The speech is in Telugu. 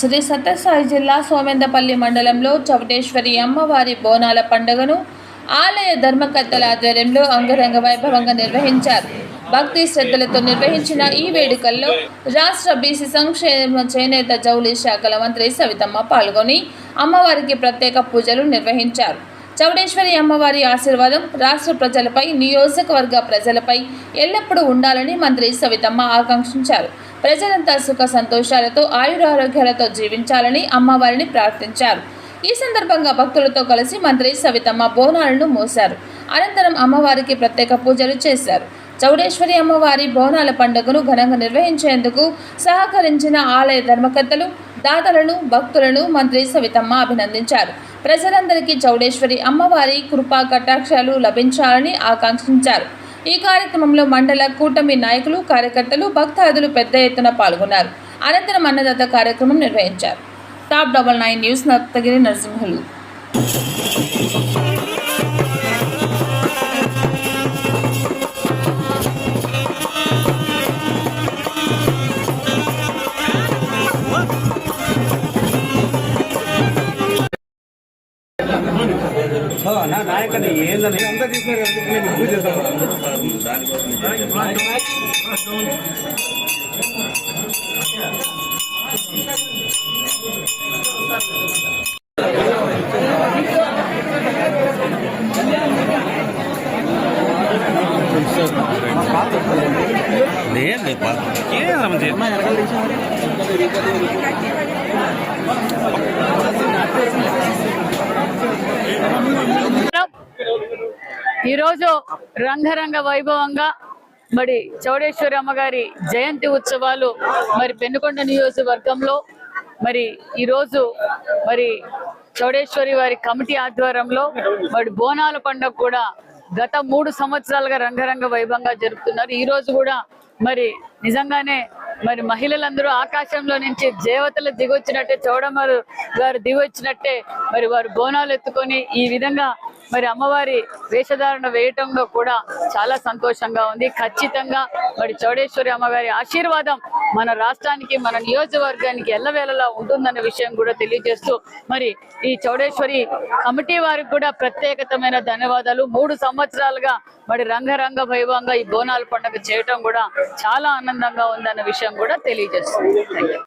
శ్రీ సత్యసాయి జిల్లా సోమెందపల్లి మండలంలో చౌడేశ్వరి అమ్మవారి బోనాల పండుగను ఆలయ ధర్మకర్తల ఆధ్వర్యంలో అంగరంగ వైభవంగా నిర్వహించారు. భక్తి శ్రద్ధలతో నిర్వహించిన ఈ వేడుకల్లో రాష్ట్ర బీసీ సంక్షేమ చేనేత జౌళి శాఖల మంత్రి సవితమ్మ పాల్గొని అమ్మవారికి ప్రత్యేక పూజలు నిర్వహించారు. చౌడేశ్వరి అమ్మవారి ఆశీర్వాదం రాష్ట్ర ప్రజలపై, నియోజకవర్గ ప్రజలపై ఎల్లప్పుడూ ఉండాలని మంత్రి సవితమ్మ ఆకాంక్షించారు. ప్రజలంతా సుఖ సంతోషాలతో ఆయురారోగ్యాలతో జీవించాలని అమ్మవారిని ప్రార్థించారు. ఈ సందర్భంగా భక్తులతో కలిసి మంత్రి సవితమ్మ బోనాలను మోశారు. అనంతరం అమ్మవారికి ప్రత్యేక పూజలు చేశారు. చౌడేశ్వరి అమ్మవారి బోనాల పండుగను ఘనంగా నిర్వహించేందుకు సహకరించిన ఆలయ ధర్మకర్తలు, దాతలను, భక్తులను మంత్రి సవితమ్మ అభినందించారు. ప్రజలందరికీ చౌడేశ్వరి అమ్మవారి కృపా కటాక్షాలు లభించాలని ఆకాంక్షించారు. ఈ కార్యక్రమంలో మండల కూటమి నాయకులు, కార్యకర్తలు, భక్తాదులు పెద్ద ఎత్తున పాల్గొన్నారు. అనంతరం అన్నదాత కార్యక్రమం నిర్వహించారు. Top 99 news Narthagiri Narasimhulu. నాయకుని ఏందని అంతా తీసుకుని పూజ చేస్తాను. ఈరోజు రంగరంగ వైభవంగా మరి చౌడేశ్వరి అమ్మగారి జయంతి ఉత్సవాలు మరి పెనుకొండ నియోజకవర్గంలో మరి ఈరోజు మరి చౌడేశ్వరి వారి కమిటీ ఆధ్వర్యంలో మరి బోనాల పండుగ కూడా గత 3 సంవత్సరాలుగా రంగరంగ వైభవంగా జరుపుతున్నారు. ఈ రోజు కూడా మరి నిజంగానే మరి మహిళలందరూ ఆకాశంలో నుంచి దేవతలు దిగొచ్చినట్టే, చౌడమ్మ గారు దిగొచ్చినట్టే మరి వారు బోనాలు ఎత్తుకొని ఈ విధంగా మరి అమ్మవారి వేషధారణ వేయటంలో కూడా చాలా సంతోషంగా ఉంది. ఖచ్చితంగా మరి చౌడేశ్వరి అమ్మగారి ఆశీర్వాదం మన రాష్ట్రానికి, మన నియోజకవర్గానికి ఎల్లవేళలా ఉంటుందన్న విషయం కూడా తెలియజేస్తూ మరి ఈ చౌడేశ్వరి కమిటీ వారికి కూడా ప్రత్యేకతమైన ధన్యవాదాలు. 3 సంవత్సరాలుగా మరి రంగరంగ వైభవంగా ఈ బోనాల పండుగ చేయటం కూడా చాలా ఆనందంగా ఉందన్న విషయం కూడా తెలియజేస్తుంది.